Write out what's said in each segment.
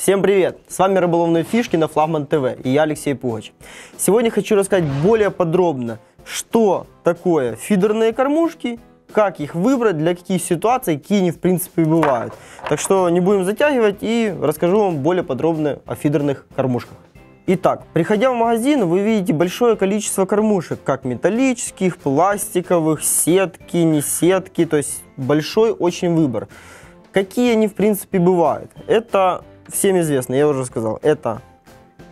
Всем привет! С вами Рыболовные фишки на Флагман ТВ и я Алексей Пугач. Сегодня хочу рассказать более подробно, что такое фидерные кормушки, как их выбрать, для каких ситуаций, какие они в принципе бывают. Так что не будем затягивать и расскажу вам более подробно о фидерных кормушках. Итак, приходя в магазин, вы видите большое количество кормушек, как металлических, пластиковых, сетки, не сетки, то есть большой очень выбор. Какие они в принципе бывают? Это всем известно, я уже сказал, это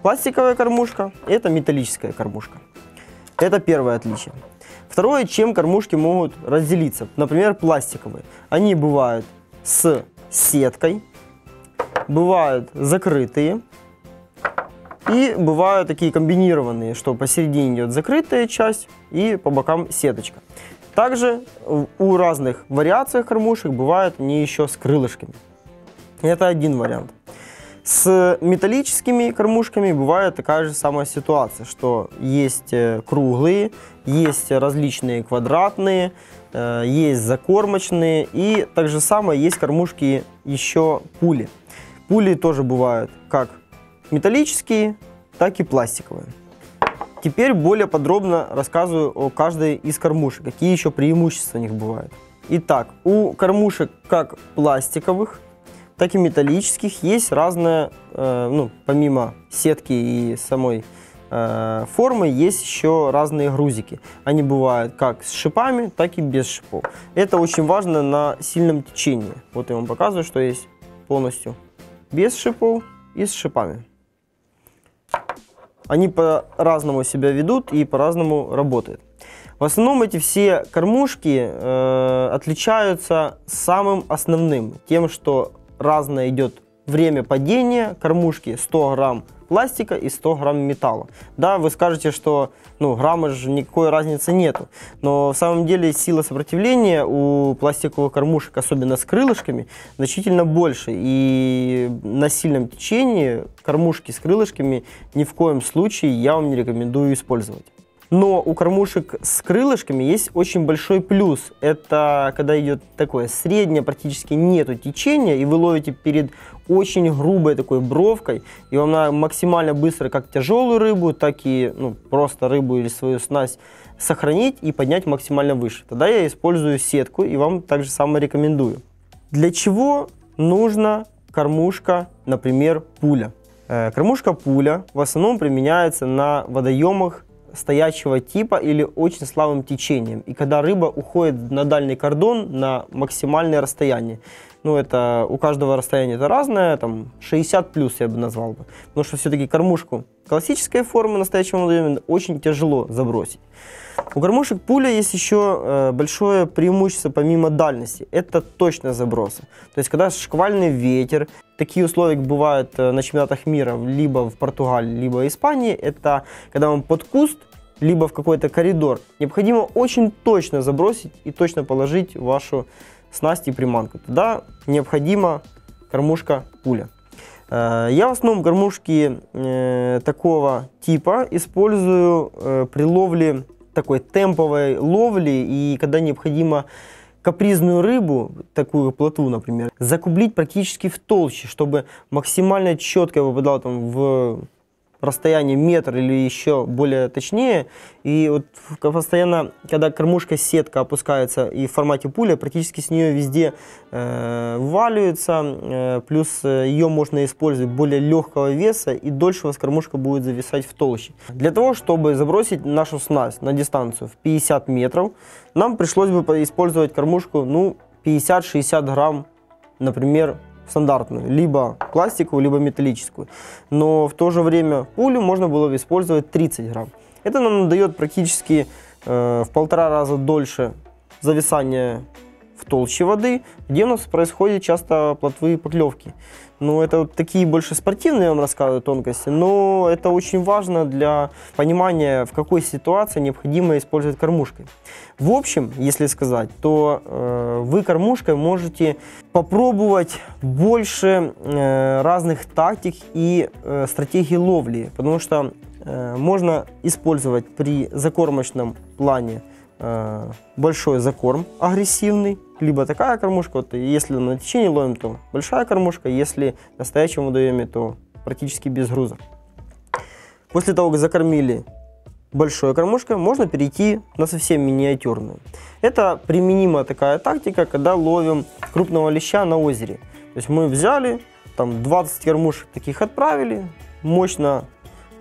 пластиковая кормушка, это металлическая кормушка. Это первое отличие. Второе, чем кормушки могут разделиться. Например, пластиковые. Они бывают с сеткой, бывают закрытые и бывают такие комбинированные, что посередине идет закрытая часть и по бокам сеточка. Также у разных вариаций кормушек бывают они еще с крылышками. Это один вариант. С металлическими кормушками бывает такая же самая ситуация, что есть круглые, есть различные квадратные, есть закормочные и так же самое есть кормушки еще пули. Пули тоже бывают как металлические, так и пластиковые. Теперь более подробно рассказываю о каждой из кормушек, какие еще преимущества у них бывают. Итак, у кормушек как пластиковых, так и металлических есть разные, помимо сетки и самой формы, есть еще разные грузики. Они бывают как с шипами, так и без шипов. Это очень важно на сильном течении. Вот я вам показываю, что есть полностью без шипов и с шипами. Они по-разному себя ведут и по-разному работают. В основном эти все кормушки отличаются самым основным, тем, что разное идет время падения кормушки, 100 грамм пластика и 100 грамм металла. Да, вы скажете, что грамма же никакой разницы нету, но в самом деле сила сопротивления у пластиковых кормушек, особенно с крылышками, значительно больше. И на сильном течении кормушки с крылышками ни в коем случае я вам не рекомендую использовать. Но у кормушек с крылышками есть очень большой плюс. Это когда идет такое среднее, практически нету течения, и вы ловите перед очень грубой такой бровкой, и вам надо максимально быстро как тяжелую рыбу, так и просто рыбу или свою снасть сохранить и поднять максимально выше. Тогда я использую сетку и вам также самое рекомендую. Для чего нужна кормушка, например, пуля? Кормушка пуля в основном применяется на водоемах стоячего типа или очень слабым течением. И когда рыба уходит на дальний кордон на максимальное расстояние. Это у каждого расстояние это разное, там 60 плюс я бы назвал бы. Потому что все-таки кормушку классической формы на стоячем водоеме очень тяжело забросить. У кормушек пуля есть еще большое преимущество помимо дальности. Это точность заброса. То есть когда шквальный ветер, такие условия бывают на чемпионатах мира либо в Португалии, либо в Испании. Это когда вам под куст, либо в какой-то коридор. Необходимо очень точно забросить и точно положить вашу снасть и приманку. Тогда необходима кормушка пуля. Я в основном кормушки такого типа использую при ловле, такой темповой ловли, и когда необходимо капризную рыбу, такую плотву, например, закублить практически в толще, чтобы максимально четко попадал там в расстояние метр или еще более точнее. И вот постоянно, когда кормушка-сетка опускается и в формате пуля, практически с нее везде вваливается, плюс ее можно использовать более легкого веса и дольше у вас кормушка будет зависать в толще. Для того, чтобы забросить нашу снасть на дистанцию в 50 метров, нам пришлось бы использовать кормушку 50-60 грамм, например, стандартную, либо пластиковую, либо металлическую. Но в то же время пулю можно было бы использовать 30 грамм. Это нам дает практически в 1,5 раза дольше зависания в толще воды, где у нас происходит часто плотвы и поклевки. Это вот такие больше спортивные, я вам рассказываю, тонкости, но это очень важно для понимания, в какой ситуации необходимо использовать кормушкой. В общем, если сказать, то вы кормушкой можете попробовать больше разных тактик и стратегий ловли, потому что можно использовать при закормочном плане большой закорм агрессивный, либо такая кормушка, вот, если на течение ловим, то большая кормушка, если на стоячем водоеме, то практически без груза. После того, как закормили большой кормушкой, можно перейти на совсем миниатюрную. Это применима такая тактика, когда ловим крупного леща на озере. То есть мы взяли, там 20 кормушек таких отправили, мощно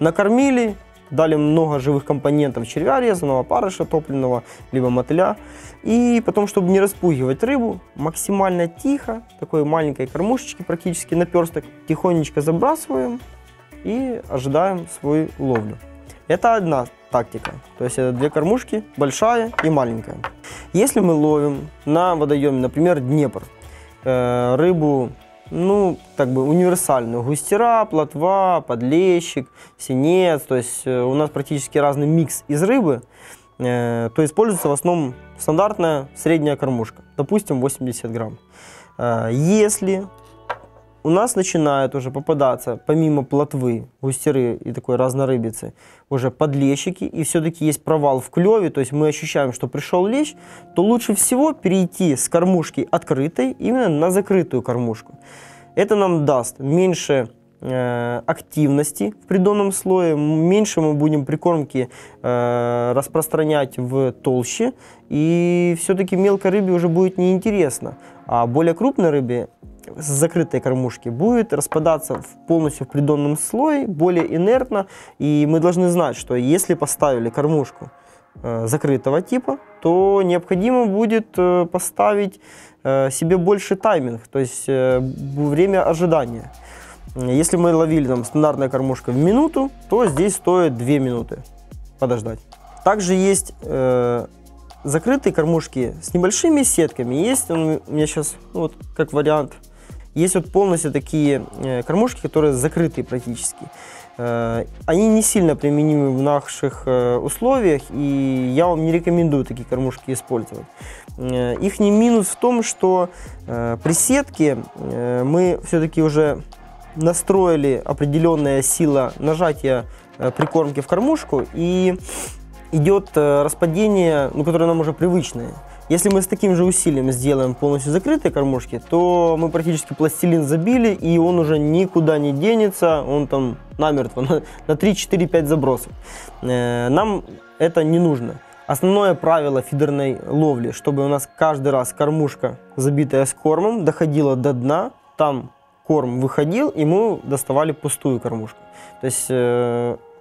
накормили, дали много живых компонентов: червя резаного, опарыша топленого, либо мотыля. И потом, чтобы не распугивать рыбу, максимально тихо, такой маленькой кормушечки, практически наперсток, тихонечко забрасываем и ожидаем свою ловлю. Это одна тактика, то есть это две кормушки, большая и маленькая. Если мы ловим на водоеме, например, Днепр, рыбу, ну, как бы универсальную: густера, плотва, подлещик, синец, то есть у нас практически разный микс из рыбы, то используется в основном стандартная средняя кормушка, допустим, 80 грамм. Если у нас начинают уже попадаться, помимо плотвы, густеры и такой разнорыбицы, уже подлещики, и все-таки есть провал в клеве, то есть мы ощущаем, что пришел лещ, то лучше всего перейти с кормушки открытой именно на закрытую кормушку. Это нам даст меньше активности в придонном слое, меньше мы будем прикормки распространять в толще, и все-таки мелкой рыбе уже будет неинтересно, а более крупной рыбе с закрытой кормушки будет распадаться полностью в придонном слое, более инертно, и мы должны знать, что если поставили кормушку закрытого типа, то необходимо будет поставить себе больше тайминг, то есть время ожидания. Если мы ловили там стандартная кормушка в минуту, то здесь стоит 2 минуты подождать. Также есть закрытые кормушки с небольшими сетками. Есть у меня сейчас вот как вариант. Есть вот полностью такие кормушки, которые закрытые практически. Они не сильно применимы в наших условиях, и я вам не рекомендую такие кормушки использовать. Их минус в том, что при сетке мы все-таки уже настроили определенная сила нажатия прикормки в кормушку, и идет распадение, которое нам уже привычное. Если мы с таким же усилием сделаем полностью закрытые кормушки, то мы практически пластилин забили, и он уже никуда не денется, он там намертво, на 3, 4, 5 забросов. Нам это не нужно. Основное правило фидерной ловли, чтобы у нас каждый раз кормушка, забитая с кормом, доходила до дна, там корм выходил, и мы доставали пустую кормушку. То есть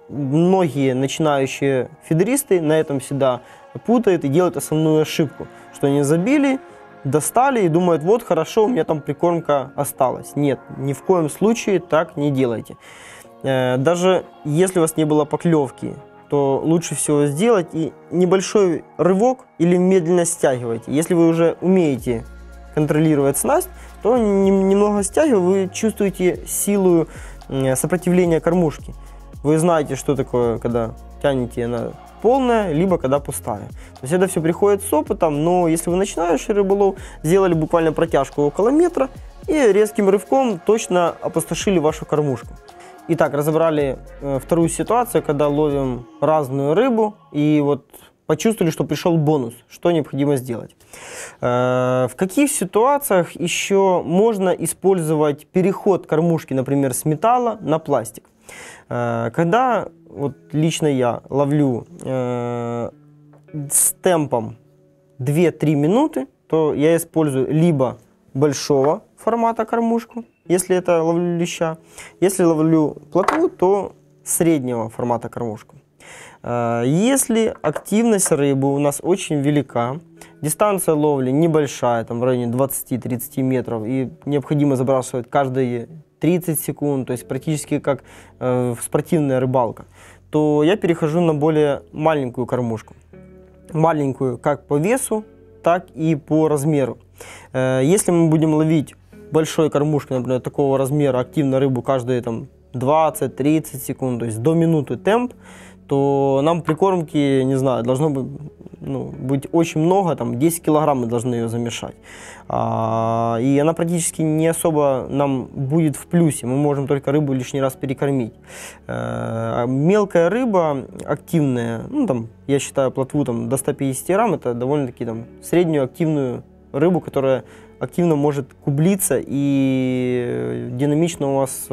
многие начинающие фидеристы на этом всегда путают и делают основную ошибку, что они забили, достали и думают: вот хорошо, у меня там прикормка осталась. Нет, ни в коем случае так не делайте. Даже если у вас не было поклевки, то лучше всего сделать и небольшой рывок или медленно стягивайте. Если вы уже умеете контролировать снасть, то немного стягивая, вы чувствуете силу сопротивления кормушки. Вы знаете, что такое, когда тянете она полная, либо когда пустая. То есть это все приходит с опытом, но если вы начинающий рыболов, сделали буквально протяжку около метра и резким рывком точно опустошили вашу кормушку. Итак, разобрали вторую ситуацию, когда ловим разную рыбу и вот почувствовали, что пришел бонус, что необходимо сделать. В каких ситуациях еще можно использовать переход кормушки, например, с металла на пластик? Когда вот лично я ловлю с темпом 2-3 минуты, то я использую либо большого формата кормушку, если это ловлю леща. Если ловлю плотву, то среднего формата кормушку. Если активность рыбы у нас очень велика, дистанция ловли небольшая, там в районе 20-30 метров, и необходимо забрасывать каждые 30 секунд, то есть практически как спортивная рыбалка, то я перехожу на более маленькую кормушку. Маленькую как по весу, так и по размеру. Если мы будем ловить большой кормушкой, например, такого размера, активно рыбу каждые 20-30 секунд, то есть до минуты темп, то нам прикормки, не знаю, должно быть очень много, 10 килограмм мы должны ее замешать. И она практически не особо нам будет в плюсе, мы можем только рыбу лишний раз перекормить. Мелкая рыба, активная, я считаю плотву до 150 грамм, это довольно-таки среднюю активную рыбу, которая активно может кублиться и динамично у вас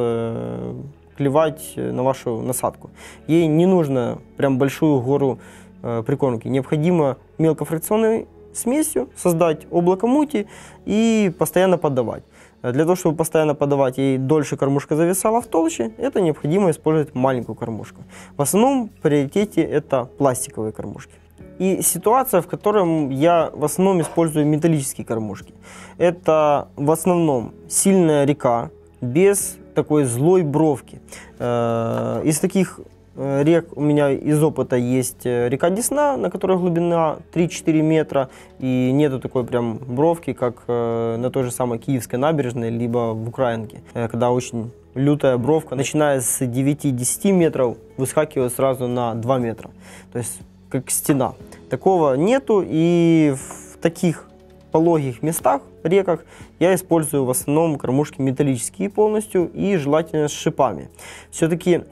клевать на вашу насадку. Ей не нужно прям большую гору прикормки. Необходимо мелкофракционной смесью создать облако мути и постоянно поддавать. Для того, чтобы постоянно подавать и дольше кормушка зависала в толще, это необходимо использовать маленькую кормушку. В основном в приоритете это пластиковые кормушки. И ситуация, в которой я в основном использую металлические кормушки. Это в основном сильная река без такой злой бровки. Из таких рек у меня из опыта есть река Десна, на которой глубина 3-4 метра, и нету такой прям бровки, как на той же самой Киевской набережной, либо в Украинке, когда очень лютая бровка, начиная с 9-10 метров, выскакивает сразу на 2 метра, то есть как стена. Такого нету, и в таких пологих местах, реках, я использую в основном кормушки металлические полностью и желательно с шипами. Все-таки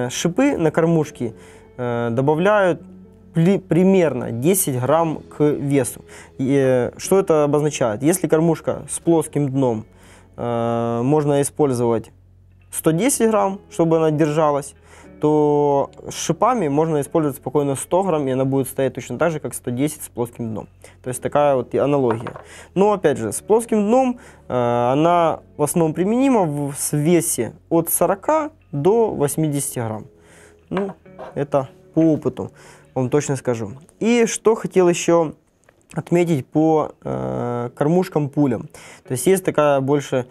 шипы на кормушки добавляют примерно 10 грамм к весу. И что это обозначает? Если кормушка с плоским дном, можно использовать 110 грамм, чтобы она держалась, то с шипами можно использовать спокойно 100 грамм, и она будет стоять точно так же, как 110 с плоским дном. То есть такая вот аналогия. Но опять же, с плоским дном она в основном применима в весе от 40 до 80 грамм. Ну, это по опыту, вам точно скажу. И что хотел еще отметить по кормушкам-пулям. То есть есть такая больше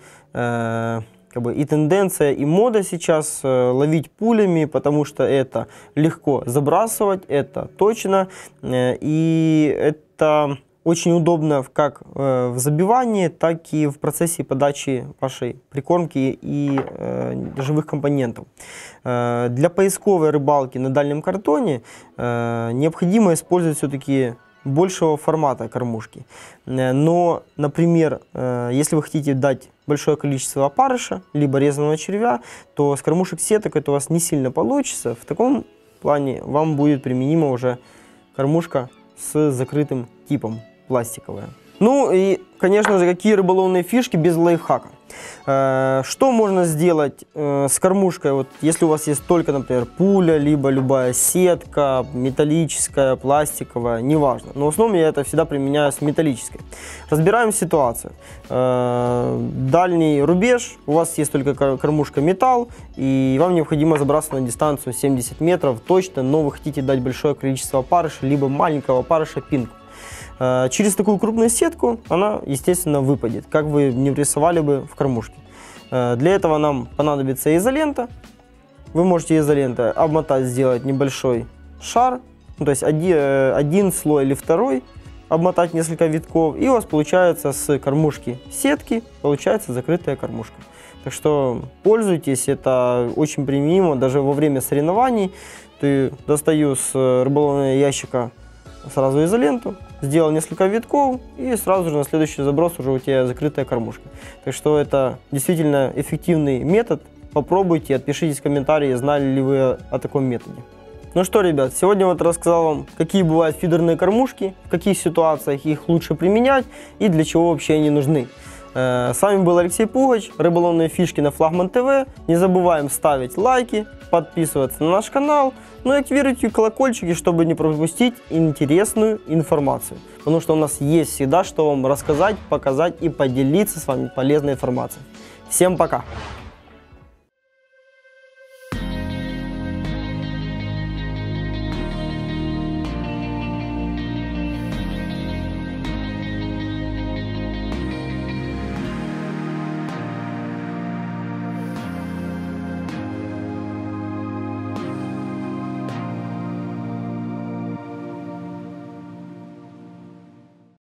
как бы и тенденция, и мода сейчас ловить пулями, потому что это легко забрасывать, это точно, и это очень удобно как в забивании, так и в процессе подачи вашей прикормки и живых компонентов. Для поисковой рыбалки на дальнем картоне необходимо использовать все-таки большего формата кормушки. Но, например, если вы хотите дать большое количество опарыша, либо резаного червя, то с кормушек сеток это у вас не сильно получится. В таком плане вам будет применима уже кормушка с закрытым типом, пластиковая. Ну и, конечно же, какие рыболовные фишки без лайфхака. Что можно сделать с кормушкой, вот, если у вас есть только, например, пуля, либо любая сетка, металлическая, пластиковая, неважно. Но в основном я это всегда применяю с металлической. Разбираем ситуацию. Дальний рубеж, у вас есть только кормушка металл, и вам необходимо забрасывать на дистанцию 70 метров точно, но вы хотите дать большое количество опарыша, либо маленького опарыша пинку. Через такую крупную сетку она, естественно, выпадет, как вы не рисовали бы в кормушке. Для этого нам понадобится изолента. Вы можете изолентой обмотать, сделать небольшой шар, то есть один слой или второй, обмотать несколько витков, и у вас получается с кормушки сетки, получается закрытая кормушка. Так что пользуйтесь, это очень применимо даже во время соревнований. Ты достаю с рыболовного ящика сразу изоленту, сделал несколько витков, и сразу же на следующий заброс уже у тебя закрытая кормушка. Так что это действительно эффективный метод. Попробуйте, отпишитесь в комментарии, знали ли вы о таком методе. Ну что, ребят, сегодня вот рассказал вам, какие бывают фидерные кормушки, в каких ситуациях их лучше применять и для чего вообще они нужны. С вами был Алексей Пугач, рыболовные фишки на Флагман ТВ. Не забываем ставить лайки, подписываться на наш канал, ну и активируйте колокольчики, чтобы не пропустить интересную информацию. Потому что у нас есть всегда что вам рассказать, показать и поделиться с вами полезной информацией. Всем пока!